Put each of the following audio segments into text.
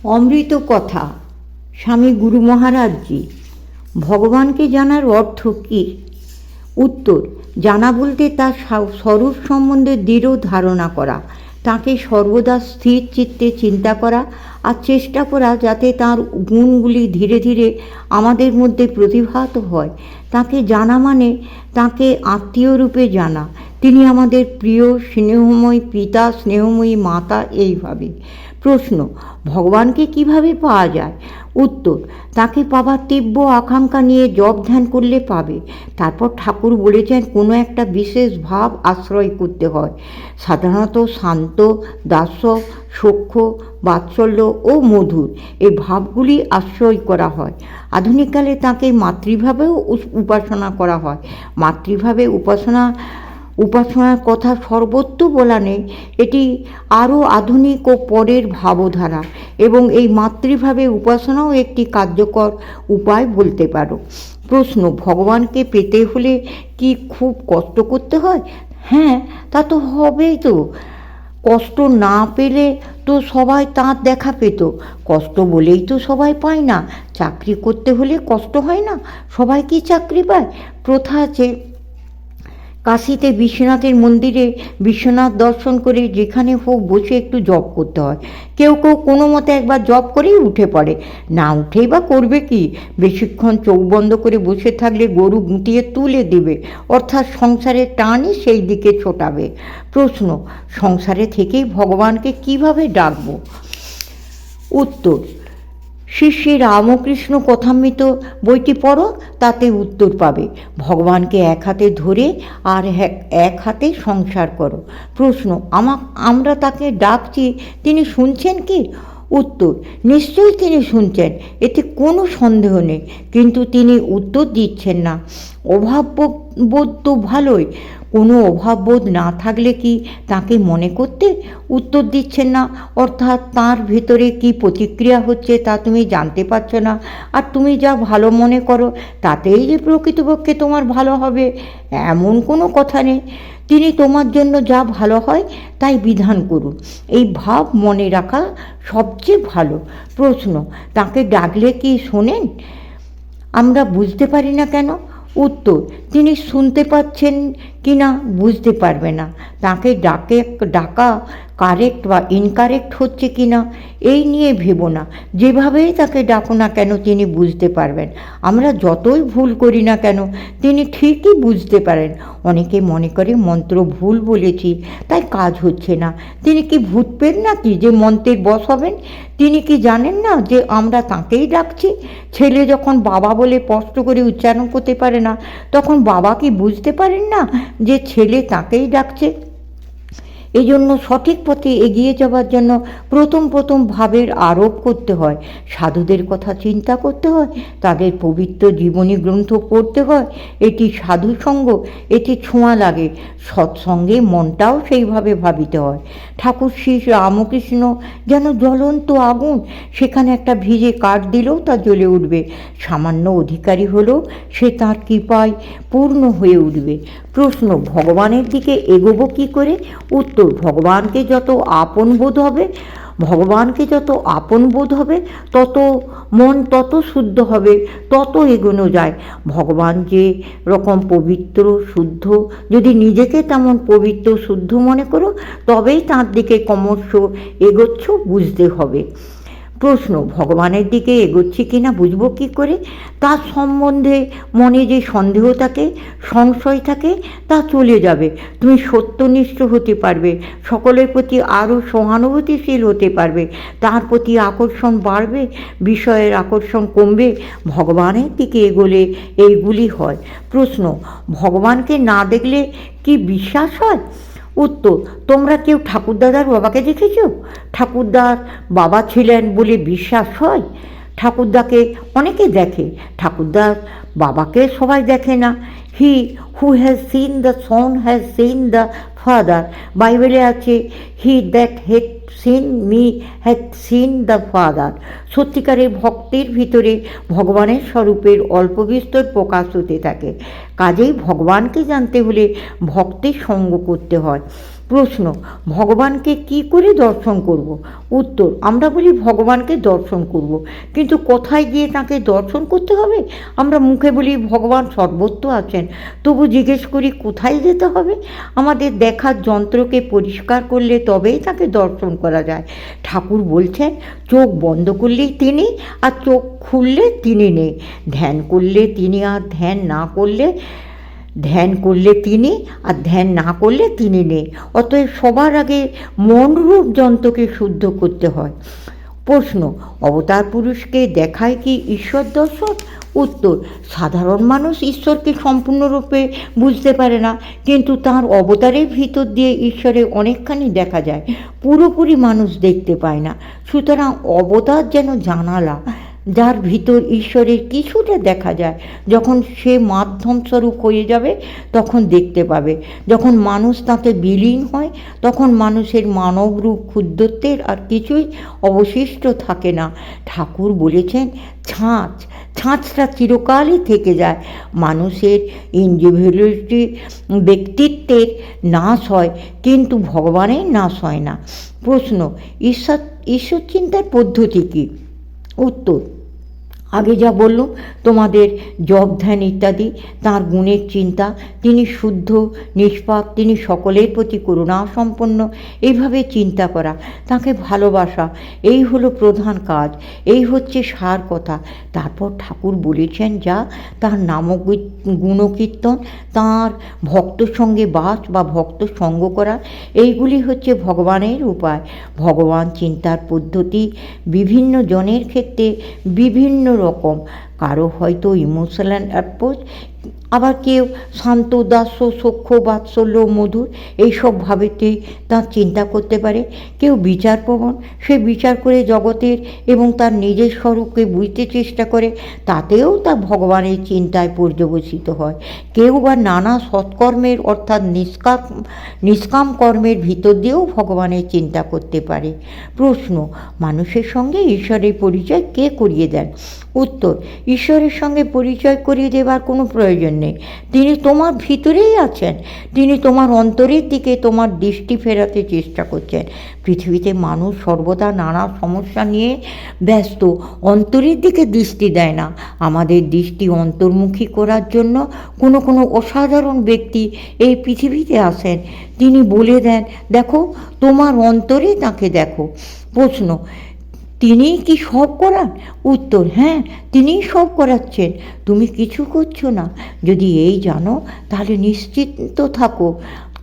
অমৃত কথা। স্বামী গুরু মহারাজজি। ভগবানকে জানার অর্থ কী? উত্তর, জানা বলতে তার স্বরূপ সম্বন্ধে দৃঢ় ধারণা করা, তাকে সর্বদা স্থির চিত্তে চিন্তা করা আর চেষ্টা করা যাতে তার গুণগুলি ধীরে ধীরে আমাদের মধ্যে প্রতিভাত হয়। তাকে জানা মানে তাকে আত্মীয় রূপে জানা। তিনি আমাদের প্রিয় স্নেহময়ী পিতা, স্নেহময়ী মাতা। এইভাবে প্রশ্ন, ভগবানকে কিভাবে পাওয়া যায়? উত্তর, তাকে পাবার তীব্র আকাঙ্ক্ষা নিয়ে জপ ধ্যান করলে পাবে। তারপর ঠাকুর বলেছেন কোনো একটা বিশেষ ভাব আশ্রয় করতে হয়। সাধারণত শান্ত, দাস্য, সখ্য, বাৎসল্য ও মধুর এই ভাবগুলি আশ্রয় করা হয়। আধুনিককালে তাকে মাতৃভাবেও উপাসনা করা হয়। মাতৃভাবে উপাসনার কথা সর্বত্র বলা নেই, এটি আরও আধুনিক ও পরের ভাবধারা, এবং এই মাতৃভাবে উপাসনাও একটি কার্যকর উপায় বলতে পারো। প্রশ্ন, ভগবানকে পেতে হলে কি খুব কষ্ট করতে হয়? হ্যাঁ, তা তো হবেই তো। কষ্ট না পেলে তো সবাই তাঁর দেখা পেত। কষ্ট বলেই তো সবাই পায় না। চাকরি করতে হলে কষ্ট হয় না? সবাই কি চাকরি পায়? প্রথা আছে, কাশীতে বিশ্বনাথের মন্দিরে বিশ্বনাথ দর্শন করে যেখানে হোক বসে একটু জপ করতে হয়। কেউ কেউ কোনো মতে একবার জপ করেই উঠে পড়ে। না উঠেই বা করবে কি? বেশিক্ষণ চোখ বন্ধ করে বসে থাকলে গরু গুঁটিয়ে তুলে দেবে, অর্থাৎ সংসারের টানই সেই দিকে ছোটাবে। প্রশ্ন, সংসারে থেকেই ভগবানকে কিভাবে ডাকবো? উত্তর, শ্রী শ্রী রামকৃষ্ণ কথামৃত বইটি পড়ো, তাতে উত্তর পাবে। ভগবানকে এক হাতে ধরে আর এক হাতে সংসার করো। প্রশ্ন, আমরা তাকে ডাকছি, তিনি শুনছেন কি? উত্তর, নিশ্চয়ই তিনি শুনছেন, এতে কোনো সন্দেহ নেই, কিন্তু তিনি উত্তর দিচ্ছেন না। অভাববোধ তো ভালোই, কোনো অভাববোধ না থাকলে কি তাকে মনে করতে? উত্তর দিচ্ছেন না, অর্থাৎ তার ভেতরে কি প্রতিক্রিয়া হচ্ছে তা তুমি জানতে পারছো না। আর তুমি যা ভালো মনে করো তাতেই যে প্রকৃতপক্ষে তোমার ভালো হবে এমন কোনো কথা নেই। তিনি তোমার জন্য যা ভালো হয় তাই বিধান করুন, এই ভাব মনে রাখা সবচেয়ে ভালো। প্রশ্ন, তাকে ডাকলে কি শোনেন? আমরা বুঝতে পারি না কেন? উত্তর, তিনি শুনতে পাচ্ছেন কি না বুঝতে পারবে না। তাকে ডাকা কারেক্ট বা ইনকারেক্ট হচ্ছে কি না এই নিয়ে ভেবো না। যেভাবেই তাকে ডাকো না কেন তিনি বুঝতে পারবেন। আমরা যতই ভুল করি না কেন তিনি ঠিকই বুঝতে পারেন। অনেকে মনে করে মন্ত্র ভুল বলেছি তাই কাজ হচ্ছে না। তিনি কি ভূত পেন নাকি যে মন্ত্রের বশ হবেন? তিনি কি জানেন না যে আমরা তাঁকেই ডাকছি? ছেলে যখন বাবা বলে স্পষ্ট করে উচ্চারণ করতে পারে না, তখন বাবা কি বুঝতে পারেন না যে ছেলে তাকেই ডাকছে? এই জন্য সঠিক পথে এগিয়ে যাওয়ার জন্য প্রথম ভাবের আরোপ করতে হয়। সাধুদের কথা চিন্তা করতে হয়, তাদের পবিত্র জীবনী গ্রন্থ পড়তে হয়। এটি সাধুসঙ্গ, এটি ছোঁয়া লাগে। সৎসঙ্গে মনটাও সেইভাবে ভাবিতে হয়। ঠাকুর শ্রী রামকৃষ্ণ যেন জ্বলন্ত আগুন, সেখানে একটা ভিজে কাঠ দিলেও তা জ্বলে উঠবে। সামান্য অধিকারী হলেও সে তাঁর কৃপায় পূর্ণ হয়ে উঠবে। প্রশ্ন, ভগবানের দিকে এগোবো কী করে? উত্তর, ভগবানকে যত আপন বোধ হবে তত মন তত শুদ্ধ হবে, তত এগোনো যায়। ভগবান যে রকম পবিত্র শুদ্ধ, যদি নিজেকে তেমন পবিত্র শুদ্ধ মনে করো তবেই তাঁর দিকে ক্রমশ এগোচ্ছ বুঝতে হবে। প্রশ্ন, ভগবানের দিকে এগোচ্ছি কিনা বুঝবো কী করে? তার সম্বন্ধে মনে যে সন্দেহ থাকে, সংশয় থাকে, তা চলে যাবে। তুমি সত্যনিষ্ঠ হতে পারবে, সকলের প্রতি আরও সহানুভূতিশীল হতে পারবে, তার প্রতি আকর্ষণ বাড়বে, বিষয়ের আকর্ষণ কমবে। ভগবানের দিকে এগোলে এইগুলি হয়। প্রশ্ন, ভগবানকে না দেখলে কি বিশ্বাস হয়? উত্তর, তোমরা কেউ ঠাকুরদাদার বাবাকে দেখেছ? ঠাকুরদার বাবা ছিলেন বলে বিশ্বাস হয়? ঠাকুরদাকে অনেকে দেখে, ঠাকুরদার বাবাকে সবাই দেখে না। He who has seen the son has seen the father. বাইবেলে আছে, he that hath seen me hath seen the father. সত্যিকারের ভক্তির ভিতরে ভগবানের স্বরূপের অল্প বিস্তর প্রকাশ হতে থাকে। কাজেই ভগবানকে জানতে হলে ভক্তির সঙ্গ করতে হয়। প্রশ্ন, ভগবানকে কি করে দর্শন করব? উত্তর, আমরা বলি ভগবানকে দর্শন করব, কিন্তু কোথায় গিয়ে তাকে দর্শন করতে হবে? আমরা মুখে বলি ভগবান সর্বত্র আছেন, তবু জিজ্ঞেস করি কোথায় যেতে হবে? আমাদের দেখার যন্ত্রকে পরিষ্কার করলে তবেই তাকে দর্শন করা যায়। ঠাকুর বলছেন, চোখ বন্ধ করলেই তিনি, আর চোখ খুললে তিনি নেই। ধ্যান করলে তিনি, আর ধ্যান করলে তিনি, আর ধ্যান না করলে তিনি নেই। অতএব সবার আগে মনরূপ যন্ত্রকে শুদ্ধ করতে হয়। প্রশ্ন, অবতার পুরুষকে দেখায় কি ঈশ্বর দর্শন? উত্তর, সাধারণ মানুষ ঈশ্বরকে সম্পূর্ণরূপে বুঝতে পারে না, কিন্তু তার অবতারের ভিতর দিয়ে ঈশ্বরের অনেকখানি দেখা যায়, পুরোপুরি মানুষ দেখতে পায় না। সুতরাং অবতার যেন জানালা, যার ভিতর ঈশ্বরের কিছুটা দেখা যায়। যখন সে মাধ্যম স্বরূপ হয়ে যাবে তখন দেখতে পাবে। যখন মানুষ তাতে বিলীন হয় তখন মানুষের মানবরূপ ক্ষুদ্রত্বের আর কিছুই অবশিষ্ট থাকে না। ঠাকুর বলেছেন, ছাঁচটা চিরকালই থেকে যায়। মানুষের ইন্ডিভিজুয়ালিটি, ব্যক্তিত্বের নাশ হয়, কিন্তু ভগবানের নাশ হয় না। প্রশ্ন, ঈশ্বর চিন্তার পদ্ধতি কী? উত্তর, আগে যা বললুম তোমাদের, জপ ধ্যান ইত্যাদি। তাঁর গুণের চিন্তা, তিনি শুদ্ধ নিষ্পাপ, তিনি সকলের প্রতি করুণা সম্পন্ন, এইভাবে চিন্তা করা, তাকে ভালোবাসা, এই হলো প্রধান কাজ, এই হচ্ছে সার কথা। তারপর ঠাকুর বলেছেন যা, তার নাম গুণকীর্তন, তাঁর ভক্ত সঙ্গে বাস বা ভক্ত সঙ্গ করা, এইগুলি হচ্ছে ভগবানের উপায়। ভগবান চিন্তার পদ্ধতি বিভিন্ন জনের ক্ষেত্রে বিভিন্ন রকম। কারো হয়তো ইমোশনাল অ্যাপ্রোচ, আবার কেউ শান্ত, দাস্য, সখ্য, বাৎসল্য, মধুর, এইসব ভাবেতেই তার চিন্তা করতে পারে। কেউ বিচারপ্রবণ, সে বিচার করে জগতের এবং তার নিজের স্বরূপকে বুঝতে চেষ্টা করে, তাতেও তা ভগবানের চিন্তায় পর্যবসিত হয়। কেউ বা নানা সৎকর্মের অর্থাৎ নিষ্কাম কর্মের ভিতর দিয়েও ভগবানের চিন্তা করতে পারে। প্রশ্ন, মানুষের সঙ্গে ঈশ্বরের পরিচয় কে করিয়ে দেন? উত্তর, ঈশ্বরের সঙ্গে পরিচয় করিয়ে দেবার কোনো প্রয়োজন নেই। তিনি তোমার ভিতরেই আছেন, তিনি তোমার অন্তরের দিকে তোমার দৃষ্টি ফেরাতে চেষ্টা করছেন। পৃথিবীতে মানুষ সর্বদা নানা সমস্যা নিয়ে ব্যস্ত, অন্তরের দিকে দৃষ্টি দেয় না। আমাদের দৃষ্টি অন্তর্মুখী করার জন্য কোনো অসাধারণ ব্যক্তি এই পৃথিবীতে আসেন। তিনি বলে দেন, দেখো তোমার অন্তরে তাকে দেখো। প্রশ্ন, তিনিই কি সব করান? উত্তর, হ্যাঁ, তিনিই সব করাচ্ছেন, তুমি কিছু করছো না। যদি এই জানো তাহলে নিশ্চিন্ত থাকো,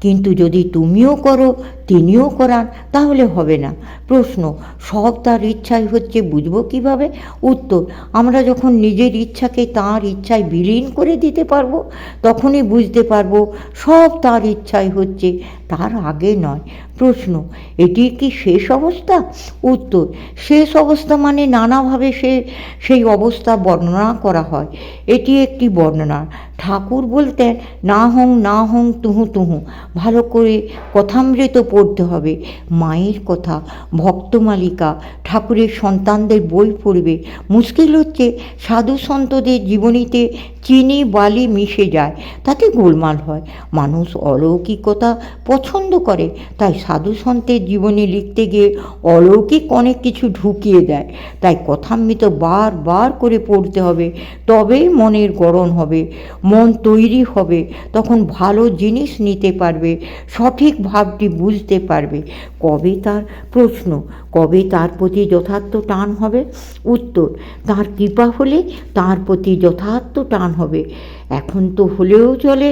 কিন্তু যদি তুমিও করো তিনিও করান তাহলে হবে না। প্রশ্ন, সব তার ইচ্ছাই হচ্ছে, বুঝবো কিভাবে? উত্তর, আমরা যখন নিজের ইচ্ছাকে তাঁর ইচ্ছায় বিলীন করে দিতে পারবো তখনই বুঝতে পারবো সব তার ইচ্ছাই হচ্ছে, তার আগে নয়। প্রশ্ন, এটি কি শেষ অবস্থা? উত্তর, শেষ অবস্থা মানে নানাভাবে সেই অবস্থা বর্ণনা করা হয়, এটি একটি বর্ণনা। ঠাকুর বলতেন, না হং তুহু তুহু, ভালো করে কথামৃত পড়তে হবে। মায়ের কথা, ভক্তমালিকা, ঠাকুরের সন্তানদের বই পড়বে। মুশকিল হচ্ছে সাধু সন্তদের জীবনীতে চিনি বালি মিশে যায়, তাতে গোলমাল হয়। মানুষ অলৌকিকতা পছন্দ করে, তাই সাধু সন্তের জীবনী লিখতে গিয়ে অলৌকিক অনেক কিছু ঢুকিয়ে দেয়। তাই কথামৃত বার করে পড়তে হবে, তবেই মনের গড়ন হবে, মন তৈরি হবে, তখন ভালো জিনিস নিতে পারবে, সঠিক ভাবটি বুঝতে পারবে। প্রশ্ন, কবে তার প্রতি যথার্থ টান হবে? উত্তর, তার কৃপা হলে তার প্রতি যথার্থ টান হবে। এখন তো হলেও চলে,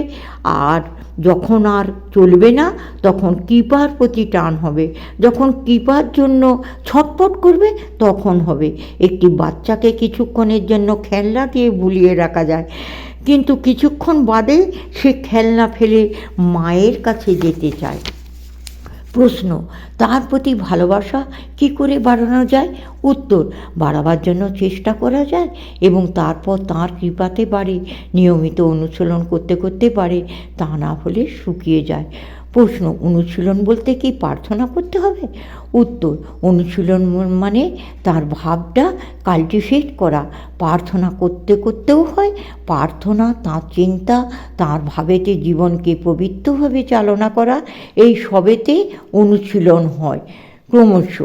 আর যখন আর চলবে না তখন কৃপার প্রতি টান হবে। যখন কৃপার জন্য ছটফট করবে তখন হবে। একটি বাচ্চাকে কিছুক্ষণের জন্য খেলনা দিয়ে ভুলিয়ে রাখা যায়, কিন্তু কিছুক্ষণ বাদে সে খেলনা ফেলে মায়ের কাছে যেতে চায়। প্রশ্ন, তার প্রতি ভালোবাসা কি করে বাড়ানো যায়? উত্তর, বাড়াবার জন্য চেষ্টা করা যায় এবং তারপর তাঁর কৃপাতে বাড়ে। নিয়মিত অনুশীলন করতে পারে, তা না হলে শুকিয়ে যায়। প্রশ্ন, অনুশীলন বলতে কি প্রার্থনা করতে হবে? উত্তর, অনুশীলন মানে তার ভাবটা কাল্টিভেট করা। প্রার্থনা করতে করতেও হয়। প্রার্থনা তাঁর চিন্তা, তাঁর ভাবেতে জীবনকে পবিত্রভাবে চালনা করা, এই সবেতে অনুশীলন হয় ক্রমশ।